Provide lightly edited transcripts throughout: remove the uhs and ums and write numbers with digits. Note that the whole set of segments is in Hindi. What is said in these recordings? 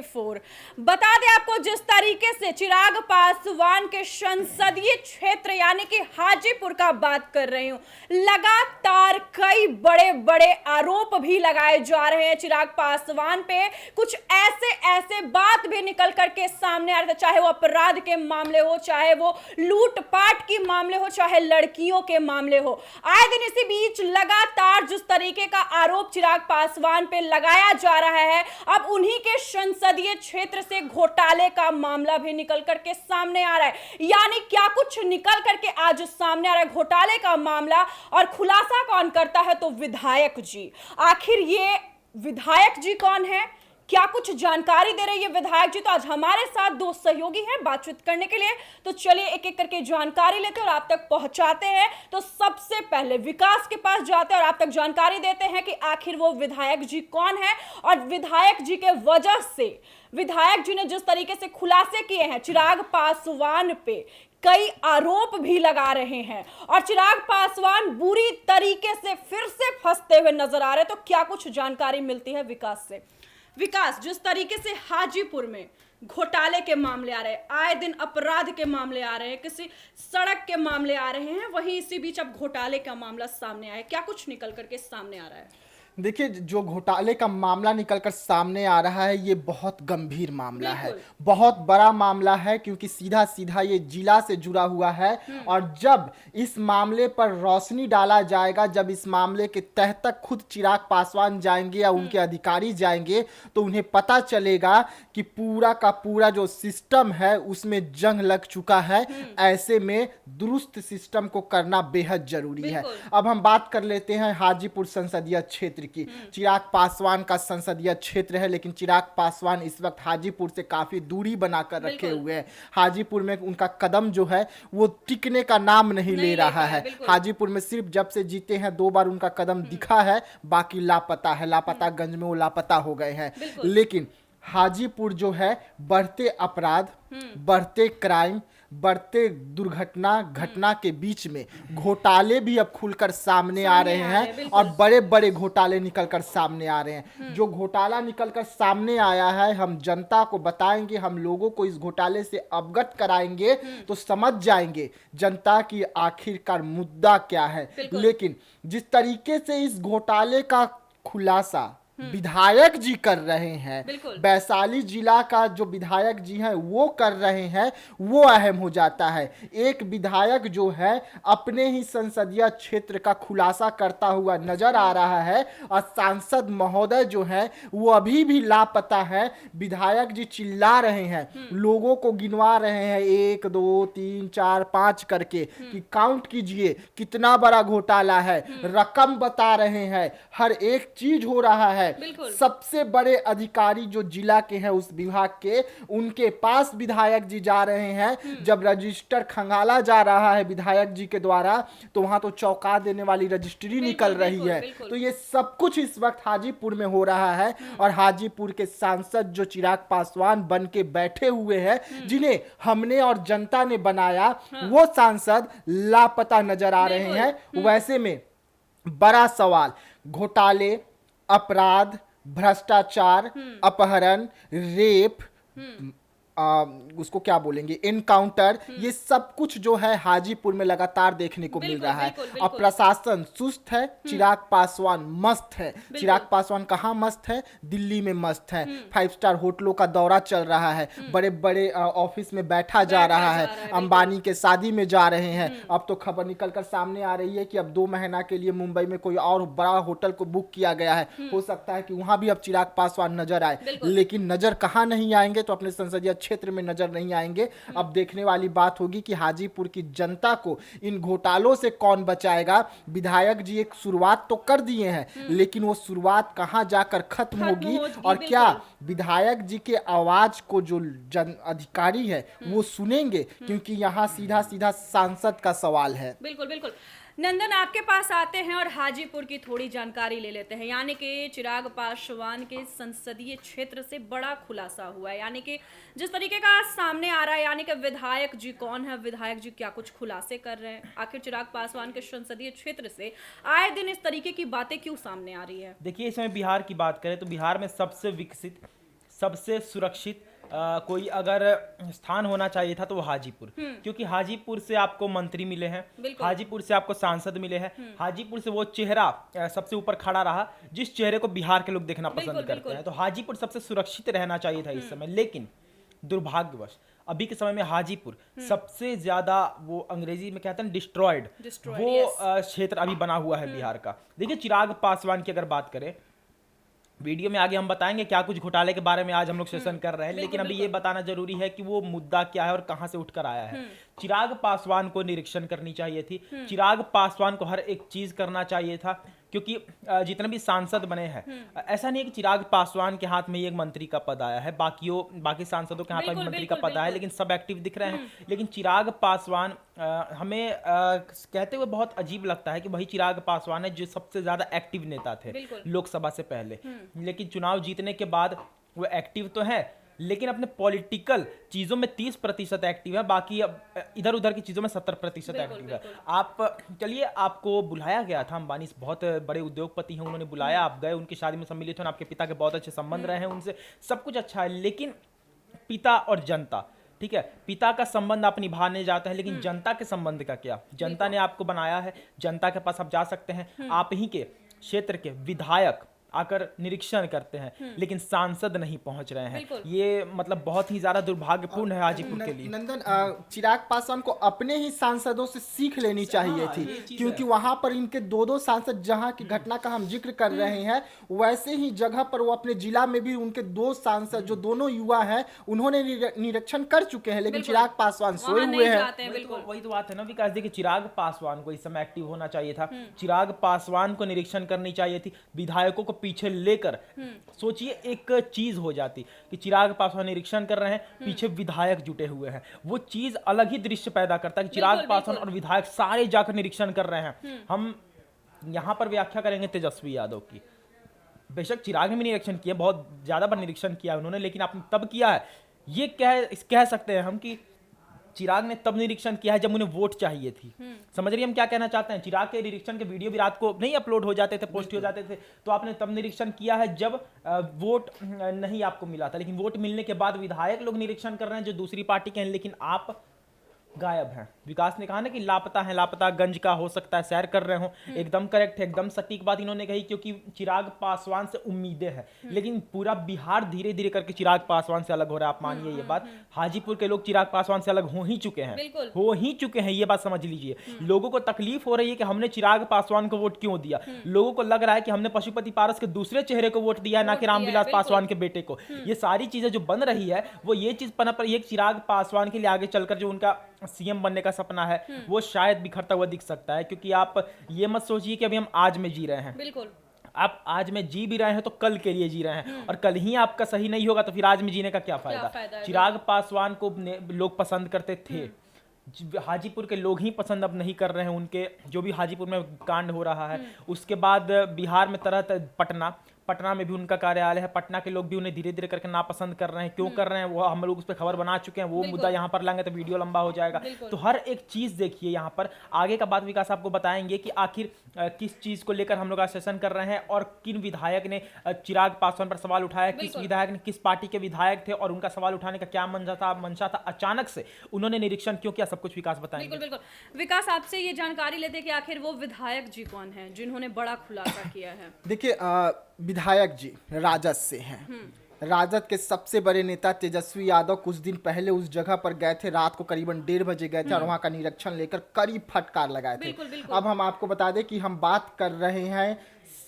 4। बता दें आपको, जिस तरीके से चिराग पासवान के संसदीय क्षेत्र यानी कि हाजीपुर का बात कर रही हूं, लगातार कई बड़े बड़े आरोप भी लगाए जा रहे हैं चिराग पासवान पे। कुछ ऐसे ऐसे बात भी निकल करके सामने आ रहे थे, चाहे वो अपराध के मामले हो, चाहे वो लूटपाट के मामले हो, चाहे लड़कियों के मामले हो। आए दिन इसी बीच लगातार जिस तरीके का आरोप चिराग पासवान पे लगाया जा रहा है, अब उन्हीं के संसदीय क्षेत्र से घोटाले का मामला भी निकल करके सामने आ रहा है। यानी क्या कुछ निकल करके आज सामने आ रहा है घोटाले का मामला, और खुलासा कौन करता है? तो विधायक जी। आखिर ये विधायक जी कौन है, क्या कुछ जानकारी दे रहे हैं विधायक जी? तो आज हमारे साथ दो सहयोगी हैं बातचीत करने के लिए, तो चलिए एक एक करके जानकारी लेते हैं और आप तक पहुंचाते हैं। तो सबसे पहले विकास के पास जाते हैं और आप तक जानकारी देते हैं कि आखिर वो विधायक जी कौन है, और विधायक जी के वजह से विधायक जी ने जिस तरीके से खुलासे किए हैं चिराग पासवान पे, कई आरोप भी लगा रहे हैं, और चिराग पासवान बुरी तरीके से फिर से फंसते हुए नजर आ रहे हैं। तो क्या कुछ जानकारी मिलती है विकास से? विकास, जिस तरीके से हाजीपुर में घोटाले के मामले आ रहे हैं, आए दिन अपराध के मामले आ रहे हैं, किसी सड़क के मामले आ रहे हैं, वहीं इसी बीच अब घोटाले का मामला सामने आया, क्या कुछ निकल करके सामने आ रहा है? देखिए, जो घोटाले का मामला निकलकर सामने आ रहा है ये बहुत गंभीर मामला है, बहुत बड़ा मामला है, क्योंकि सीधा सीधा ये जिला से जुड़ा हुआ है। और जब इस मामले पर रोशनी डाला जाएगा, जब इस मामले के तह तक खुद चिराग पासवान जाएंगे या उनके अधिकारी जाएंगे, तो उन्हें पता चलेगा कि पूरा का पूरा जो सिस्टम है उसमें जंग लग चुका है। ऐसे में दुरुस्त सिस्टम को करना बेहद जरूरी है। अब हम बात कर लेते हैं हाजीपुर संसदीय क्षेत्र की। चिराग पासवान का संसदीय क्षेत्र है, लेकिन चिराग पासवान इस वक्त हाजीपुर से काफी दूरी बनाकर रखे हुए हैं। हाजीपुर में उनका कदम जो है वो टिकने का नाम नहीं ले रहा है। हाजीपुर में सिर्फ जब से जीते हैं 2 बार उनका कदम दिखा है, बाकी लापता है। लापतागंज में वो लापता हो गए हैं। लेकिन हाजीपुर जो है बढ़ते अपराध, बढ़ते क्राइम, बढ़ते दुर्घटना घटना के बीच में घोटाले भी अब खुलकर सामने आ रहे हैं, और बड़े बड़े घोटाले निकलकर सामने आ रहे हैं। जो घोटाला निकलकर सामने आया है, हम जनता को बताएंगे, हम लोगों को इस घोटाले से अवगत कराएंगे, तो समझ जाएंगे जनता की आखिरकार मुद्दा क्या है। लेकिन जिस तरीके से इस घोटाले का खुलासा विधायक जी कर रहे हैं, वैशाली जिला का जो विधायक जी हैं वो कर रहे हैं, वो अहम हो जाता है। एक विधायक जो है अपने ही संसदीय क्षेत्र का खुलासा करता हुआ नजर आ रहा है, और सांसद महोदय जो है वो अभी भी लापता है। विधायक जी चिल्ला रहे हैं, लोगों को गिनवा रहे हैं 1 2 3 4 5 करके कि काउंट कीजिए कितना बड़ा घोटाला है, रकम बता रहे हैं, हर एक चीज हो रहा है। सबसे बड़े अधिकारी जो जिला के हैं उस विभाग के, उनके पास विधायक जी जा रहे हैं। जब रजिस्टर खंगाला जा रहा है विधायक जी के द्वारा, तो वहां तो चौंका देने वाली रजिस्ट्री निकल रही है। तो ये सब कुछ इस वक्त हाजीपुर में हो रहा है, और हाजीपुर के सांसद जो चिराग पासवान बन के बैठे हुए हैं, जिन्हें हमने और जनता ने बनाया, वो सांसद लापता नजर आ रहे हैं। वैसे में बड़ा सवाल, घोटाले, अपराध, भ्रष्टाचार, अपहरण, रेप, उसको क्या बोलेंगे, एनकाउंटर, ये सब कुछ जो है हाजीपुर में लगातार देखने को मिल रहा है। अब प्रशासन सुस्त है, चिराग पासवान मस्त है। चिराग पासवान कहाँ मस्त है? दिल्ली में मस्त है। 5 स्टार होटलों का दौरा चल रहा है, बड़े बड़े ऑफिस में बैठा जा रहा है, अंबानी के शादी में जा रहे हैं। अब तो खबर निकलकर सामने आ रही है कि अब 2 महीना के लिए मुंबई में कोई और बड़ा होटल को बुक किया गया है। हो सकता है कि वहां भी अब चिराग पासवान नजर आए, लेकिन नजर कहाँ नहीं आएंगे? तो अपने संसदीय क्षेत्र में नजर नहीं आएंगे। अब देखने वाली बात होगी कि हाजीपुर की जनता को इन घोटालों से कौन बचाएगा। विधायक जी एक शुरुआत तो कर दिए हैं, लेकिन वो शुरुआत कहां जाकर खत्म होगी, और क्या विधायक जी के आवाज को जो जन अधिकारी है वो सुनेंगे? क्योंकि यहाँ सीधा सीधा सांसद का सवाल है। बिल्कुल बिल्कुल। नंदन, आपके पास आते हैं और हाजीपुर की थोड़ी जानकारी ले लेते हैं। यानी कि चिराग पासवान के संसदीय क्षेत्र से बड़ा खुलासा हुआ है, यानी कि जिस तरीके का सामने आ रहा है, यानी कि विधायक जी कौन है, विधायक जी क्या कुछ खुलासे कर रहे हैं, आखिर चिराग पासवान के संसदीय क्षेत्र से आए दिन इस तरीके की बातें क्यों सामने आ रही है? देखिए, इसमें बिहार की बात करें तो बिहार में सबसे विकसित, सबसे सुरक्षित कोई अगर स्थान होना चाहिए था तो वो हाजीपुर, क्योंकि हाजीपुर से आपको मंत्री मिले हैं, हाजीपुर से आपको सांसद मिले हैं, हाजीपुर से वो चेहरा सबसे ऊपर खड़ा रहा जिस चेहरे को बिहार के लोग देखना पसंद करते हैं। तो हाजीपुर सबसे सुरक्षित रहना चाहिए था इस समय, लेकिन दुर्भाग्यवश अभी के समय में हाजीपुर सबसे ज्यादा वो अंग्रेजी में कहते हैं डिस्ट्रॉयड वो क्षेत्र अभी बना हुआ है बिहार का। देखिए चिराग पासवान की अगर बात करें, वीडियो में आगे हम बताएंगे क्या कुछ घोटाले के बारे में आज हम लोग सेशन कर रहे हैं, लेकिन अभी ये बताना जरूरी है कि वो मुद्दा क्या है और कहां से उठकर आया है। चिराग पासवान को निरीक्षण करनी चाहिए थी, चिराग पासवान को हर एक चीज करना चाहिए था, क्योंकि जितने भी सांसद बने हैं ऐसा नहीं है कि चिराग पासवान के हाथ में ये एक मंत्री का पद आया है, बाकी सांसदों के हाथ में मंत्री का पद आया है, लेकिन सब एक्टिव दिख रहे हैं। लेकिन चिराग पासवान हमें कहते हुए बहुत अजीब लगता है कि वही चिराग पासवान है जो सबसे ज्यादा एक्टिव नेता थे लोकसभा से पहले, लेकिन चुनाव जीतने के बाद वो एक्टिव तो है लेकिन अपने पॉलिटिकल चीजों में 30% एक्टिव है, बाकी इधर उधर की चीजों में 70% एक्टिव है। आप चलिए, आपको बुलाया गया था, अंबानी बहुत बड़े उद्योगपति हैं, उन्होंने बुलाया, आप गए, उनकी शादी में सम्मिलित हुए, आपके पिता के बहुत अच्छे संबंध रहे हैं उनसे, सब कुछ अच्छा है, लेकिन पिता और जनता, ठीक है, पिता का संबंध आप निभाने जाते हैं, लेकिन जनता के संबंध का क्या? जनता ने आपको बनाया है, जनता के पास आप जा सकते हैं, आप ही के क्षेत्र के विधायक आकर निरीक्षण करते हैं, लेकिन सांसद नहीं पहुंच रहे हैं। ये मतलब बहुत ही ज्यादा दुर्भाग्यपूर्ण है हाजीपुर के लिए। नंदन, चिराग पासवान को अपने ही सांसदों से सीख लेनी चाहिए थी, क्योंकि वहां पर इनके दो सांसद, जहां की घटना का हम जिक्र कर रहे हैं, वैसे ही जगह पर वो अपने जिला में भी उनके 2 सांसद जो दोनों युवा हैं उन्होंने निरीक्षण कर चुके हैं, लेकिन चिराग पासवान सोए हुए हैं। वही तो बात है ना विकास, देखिए चिराग पासवान को इस समय एक्टिव होना चाहिए था, चिराग पासवान को निरीक्षण करनी चाहिए थी, विधायकों को पीछे लेकर सोचिए एक चीज हो जाती कि चिराग पासवान निरीक्षण कर रहे हैं, पीछे विधायक जुटे हुए हैं, वो चीज अलग ही दृश्य पैदा करता है कि चिराग पासवान और विधायक सारे जाकर निरीक्षण कर रहे हैं। हम यहां पर व्याख्या करेंगे तेजस्वी यादव की, बेशक चिराग ने भी निरीक्षण किया, बहुत ज्यादा बार निरीक्षण किया उन्होंने, लेकिन आपने तब किया है, ये कह सकते हैं हम कि चिराग ने तब निरीक्षण किया है जब उन्हें वोट चाहिए थी। समझ रही हम क्या कहना चाहते हैं? चिराग के निरीक्षण के वीडियो भी रात को नहीं अपलोड हो जाते थे, पोस्ट हो जाते थे, तो आपने तब निरीक्षण किया है जब वोट नहीं आपको मिला था, लेकिन वोट मिलने के बाद विधायक लोग निरीक्षण कर रहे हैं जो दूसरी पार्टी के हैं, लेकिन आप गायब हैं। विकास ने कहा ना कि लापता है, लापता गंज का हो सकता है सैर कर रहे हो, एकदम करेक्ट है, एकदम सटीक बात इन्होंने कही, क्योंकि चिराग पासवान से उम्मीदें हैं, लेकिन पूरा बिहार धीरे धीरे करके चिराग पासवान से अलग हो रहा है। आप मानिए ये बात, हाजीपुर के लोग चिराग पासवान से अलग हो ही चुके हैं, ये बात समझ लीजिए। लोगों को तकलीफ हो रही है कि हमने चिराग पासवान को वोट क्यों दिया, लोगों को लग रहा है कि हमने पशुपति पारस के दूसरे चेहरे को वोट दिया है, ना कि रामविलास पासवान के बेटे को। ये सारी चीजें जो बन रही है वो ये चीज पनप रही है कि चिराग पासवान के लिए आगे चलकर जो उनका सीएम बनने का सपना है वो शायद बिखरता हुआ दिख सकता है, क्योंकि आप ये मत सोचिए कि अभी हम आज में जी रहे हैं, बिल्कुल आप आज में जी भी रहे हैं तो कल के लिए जी रहे हैं, और कल ही आपका सही नहीं होगा तो फिर आज में जीने का क्या फायदा? चिराग पासवान को लोग पसंद करते थे, हाजीपुर के लोग ही पसंद अब नहीं कर रहे हैं उनके, जो भी हाजीपुर में कांड हो रहा है। उसके बाद बिहार में पटना में भी उनका कार्यालय है, पटना के लोग भी उन्हें धीरे धीरे करके नापसंद कर रहे हैं। क्यों कर रहे हैं वो हम लोग उस पर खबर बना चुके हैं, वो मुद्दा यहाँ पर लाएंगे तो वीडियो लंबा हो जाएगा। तो हर एक चीज देखिए यहाँ पर, आगे का बात विकास आपको बताएंगे कि आखिर किस चीज को लेकर हम लोग आज सेशन कर रहे हैं और किन विधायक ने चिराग पासवान पर सवाल उठाया, किस विधायक ने, किस पार्टी के विधायक थे और उनका सवाल उठाने का क्या मंशा था, अचानक से उन्होंने निरीक्षण क्यों किया, सब कुछ विकास बताएंगे। बिल्कुल। विकास, आपसे ये जानकारी लेते कि आखिर वो विधायक जी कौन है जिन्होंने बड़ा खुलासा किया है? देखिए, विधायक जी राजद से हैं। राजद के सबसे बड़े नेता तेजस्वी यादव कुछ दिन पहले उस जगह पर गए थे, रात को करीबन 1:30 बजे गए थे और वहां का निरीक्षण लेकर कड़ी फटकार लगाए थे। बिल्कुल। अब हम आपको बता दें कि हम बात कर रहे हैं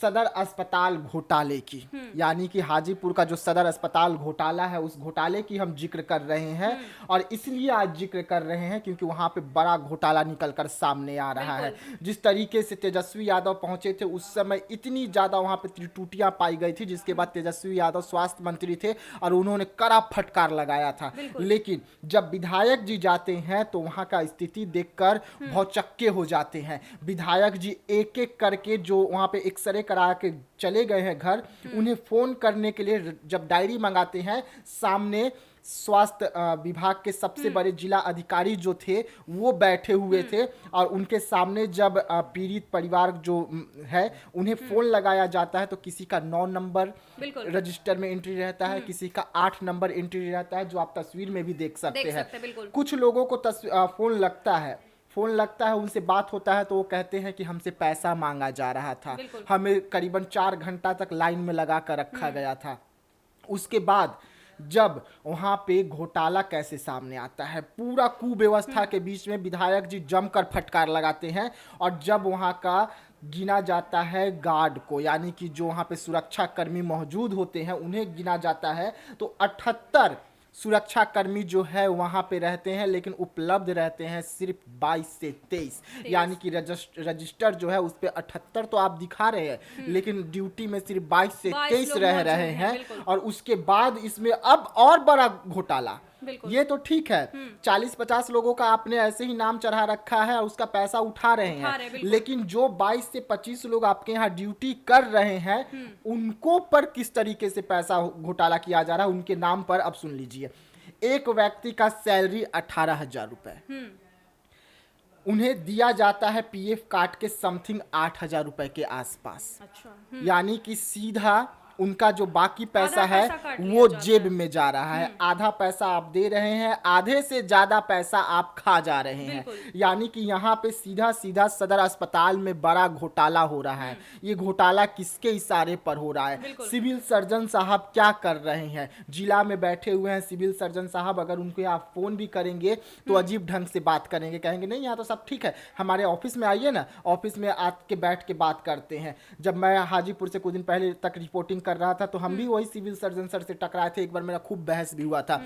सदर अस्पताल घोटाले की, यानी कि हाजीपुर का जो सदर अस्पताल घोटाला है उस घोटाले की हम जिक्र कर रहे हैं। और इसलिए आज जिक्र कर रहे हैं क्योंकि वहां पे बड़ा घोटाला निकलकर सामने आ रहा है। जिस तरीके से तेजस्वी यादव पहुंचे थे उस समय इतनी ज्यादा वहां पे त्रुटियां पाई गई थी, जिसके बाद तेजस्वी यादव स्वास्थ्य मंत्री थे और उन्होंने कड़ा फटकार लगाया था। लेकिन जब विधायक जी जाते हैं तो वहां का स्थिति देखकर भौचक्के हो जाते हैं। विधायक जी एक एक करके जो वहां पे एक्सरे करा के चले गए हैं घर, उन्हें फोन करने के लिए जब डायरी मंगाते हैं, सामने स्वास्थ्य विभाग के सबसे बड़े जिला अधिकारी जो थे वो बैठे हुए थे, और उनके सामने जब पीड़ित परिवार जो है उन्हें फोन लगाया जाता है तो किसी का 9 नंबर बिल्कुल। रजिस्टर में एंट्री रहता है, किसी का 8 नंबर एंट्री रहता है, जो आप तस्वीर में भी देख सकते हैं। बिल्कुल। कुछ लोगों को फोन लगता है, उनसे बात होता है तो वो कहते हैं कि हमसे पैसा मांगा जा रहा था, बिल्कुल। हमें करीबन 4 घंटा तक लाइन में लगा कर रखा गया था। उसके बाद जब वहां पे घोटाला कैसे सामने आता है, पूरा कुव्यवस्था के बीच में विधायक जी जमकर फटकार लगाते हैं, और जब वहां का गिना जाता है गार्ड को, यानी कि जो वहां पे सुरक्षा कर्मी मौजूद होते हैं उन्हें गिना जाता है, तो 78 सुरक्षा कर्मी जो है वहां पे रहते हैं, लेकिन उपलब्ध रहते हैं सिर्फ 22 से 23, यानी कि रजिस्टर जो है उस पे 78 तो आप दिखा रहे हैं, लेकिन ड्यूटी में सिर्फ 22 से 23 रह रहे हैं। और उसके बाद इसमें अब और बड़ा घोटाला, ये तो ठीक है, 40-50 लोगों का आपने ऐसे ही नाम चढ़ा रखा है और उसका पैसा उठा रहे हैं, लेकिन जो 22 से 25 लोग आपके यहाँ ड्यूटी कर रहे हैं उनको पर किस तरीके से पैसा घोटाला किया जा रहा है उनके नाम पर। अब सुन लीजिए, एक व्यक्ति का सैलरी 18,000 रुपए, उन्हें दिया जाता है पीएफ काट के समथिंग 8,000 रुपए के आसपास। अच्छा। यानी कि सीधा उनका जो बाकी पैसा है काट वो जेब में जा रहा है, आधा पैसा आप दे रहे हैं, आधे से ज्यादा पैसा आप खा जा रहे हैं। यानी कि यहाँ पे सीधा सीधा सदर अस्पताल में बड़ा घोटाला हो रहा है। ये घोटाला किसके इशारे पर हो रहा है? सिविल सर्जन साहब क्या कर रहे हैं? जिला में बैठे हुए हैं सिविल सर्जन साहब, अगर उनको आप फोन भी करेंगे तो अजीब ढंग से बात करेंगे, कहेंगे नहीं यहाँ तो सब ठीक है, हमारे ऑफिस में आइए ना, ऑफिस में आके बैठ के बात करते हैं। जब मैं हाजीपुर से कुछ दिन पहले तक रिपोर्टिंग कर रहा था तो हम भी वही सिविल सर्जन सर से टकराए थे, एक बार मेरा खूब बहस भी हुआ था।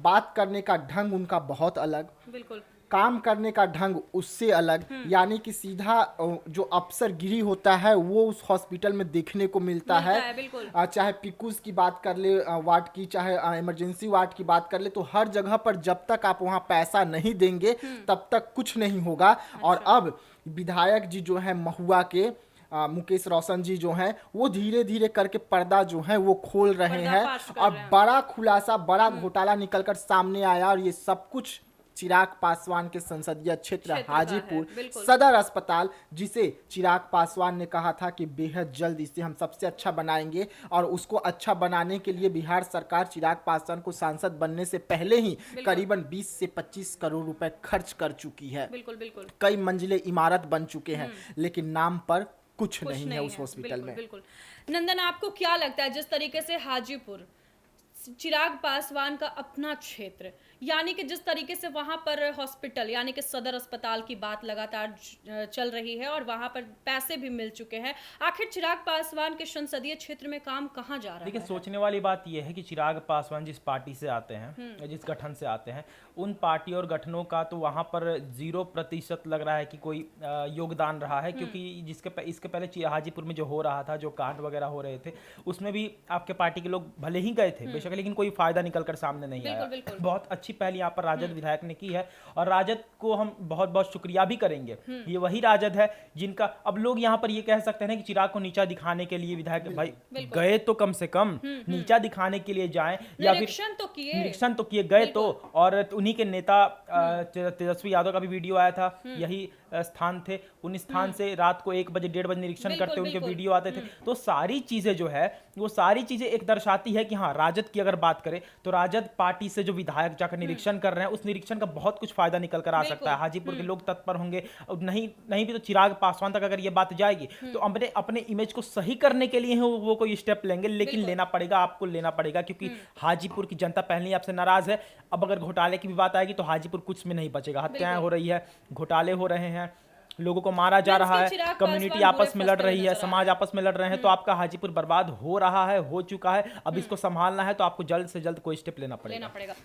बात करने का ढंग उनका बहुत अलग, बिल्कुल, काम करने का ढंग उससे अलग, यानी कि सीधा जो अफसर गिरी होता है वो उस हॉस्पिटल में देखने को मिलता है। चाहे पिकुस की बात कर ले वार्ड की, चाहे इमरजेंसी वार्ड की बात कर ले, तो हर जगह पर जब तक आप वहाँ पैसा नहीं देंगे तब तक कुछ नहीं होगा। और अब विधायक जी जो है महुआ के मुकेश रोशन जी जो हैं वो धीरे धीरे करके पर्दा जो है वो खोल रहे हैं, और बड़ा खुलासा, बड़ा घोटाला निकलकर सामने आया। और ये सब कुछ चिराग पासवान के संसदीय क्षेत्र हाजीपुर सदर अस्पताल, जिसे चिराग पासवान ने कहा था कि बेहद जल्द इसे हम सबसे अच्छा बनाएंगे, और उसको अच्छा बनाने के लिए बिहार सरकार चिराग पासवान को सांसद बनने से पहले ही करीबन 20 से 25 करोड़ रुपए खर्च कर चुकी है। बिल्कुल। कई मंजिले इमारत बन चुके हैं, लेकिन नाम पर कुछ नहीं है उस हॉस्पिटल में। बिल्कुल। नंदन, आपको क्या लगता है जिस तरीके से हाजीपुर चिराग पासवान का अपना क्षेत्र, यानी कि जिस तरीके से वहां पर हॉस्पिटल यानी कि सदर अस्पताल की बात लगातार चल रही है और वहां पर पैसे भी मिल चुके हैं, आखिर चिराग पासवान के संसदीय क्षेत्र में काम कहां जा रहा है? देखिए, सोचने वाली बात यह है कि चिराग पासवान जिस पार्टी से आते हैं, जिस गठन से आते हैं, उन पार्टी और गठनों का तो वहां पर 0% लग रहा है कि कोई योगदान रहा है, क्योंकि इसके पहले हाजीपुर में जो हो रहा था, जो कांड वगैरह हो रहे थे, उसमें भी आपके पार्टी के लोग भले ही गए थे बेशक, लेकिन कोई फायदा निकल कर सामने नहीं आया। बहुत अच्छी पहल यहाँ पर राजद विधायक ने की है, और राजद को हम बहुत बहुत शुक्रिया भी करेंगे। ये वही राजद है जिनका अब लोग यहाँ पर ये कह सकते हैं कि चिराग को नीचा दिखाने के लिए विधायक भाई गए तो कम से कम नीचा दिखाने के लिए जाएं, या फिर निरीक्षण तो किए गए तो, और उन्हीं के नेता तेजस्वी यादव का भी वीडियो आया था, यही स्थान थे, उन स्थान से रात को 1 बजे 1:30 बजे निरीक्षण करते उनके वीडियो आते थे। तो सारी चीजें जो है वो सारी चीजें एक दर्शाती है कि हाँ, राजद की अगर बात करें तो राजद पार्टी से जो विधायक जाकर निरीक्षण कर रहे हैं, उस निरीक्षण का बहुत कुछ फायदा निकल कर आ सकता है। हाजीपुर के लोग तत्पर होंगे, नहीं भी तो चिराग पासवान तक अगर ये बात जाएगी तो अपने इमेज को सही करने के लिए वो कोई स्टेप लेंगे, लेकिन लेना पड़ेगा, आपको लेना पड़ेगा, क्योंकि हाजीपुर की जनता पहले ही आपसे नाराज है। अब अगर घोटाले की भी बात आएगी तो हाजीपुर कुछ में नहीं बचेगा। हत्याएं हो रही है, घोटाले हो रहे हैं, लोगों को मारा जा रहा है, कम्युनिटी आपस में लड़ रही है, समाज आपस में लड़ रहे हैं, तो आपका हाजीपुर बर्बाद हो रहा है, हो चुका है। अब इसको संभालना है तो आपको जल्द से जल्द कोई स्टेप लेना पड़ेगा।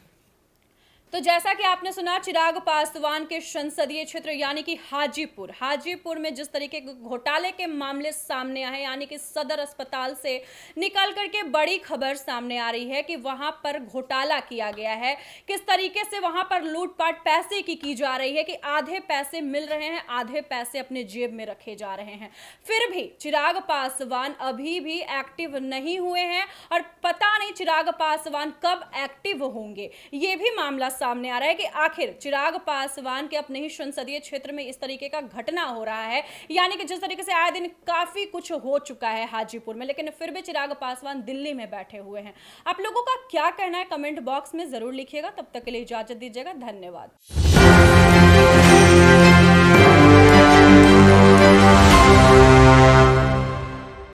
तो जैसा कि आपने सुना, चिराग पासवान के संसदीय क्षेत्र यानी कि हाजीपुर में जिस तरीके के घोटाले के मामले सामने आए, यानी कि सदर अस्पताल से निकल करके बड़ी खबर सामने आ रही है कि वहां पर घोटाला किया गया है। किस तरीके से वहां पर लूटपाट पैसे की जा रही है कि आधे पैसे मिल रहे हैं, आधे पैसे अपने जेब में रखे जा रहे हैं। फिर भी चिराग पासवान अभी भी एक्टिव नहीं हुए हैं और पता नहीं चिराग पासवान कब एक्टिव होंगे। ये भी मामला सामने आ रहा है कि आखिर चिराग पासवान के अपने ही संसदीय क्षेत्र में इस तरीके का घटना हो रहा है, यानी कि जिस तरीके से आए दिन काफी कुछ हो चुका है हाजीपुर में, लेकिन फिर भी चिराग पासवान दिल्ली में बैठे हुए हैं। आप लोगों का क्या कहना है कमेंट बॉक्स में जरूर लिखिएगा। तब तक के लिए इजाजत दीजिएगा। धन्यवाद।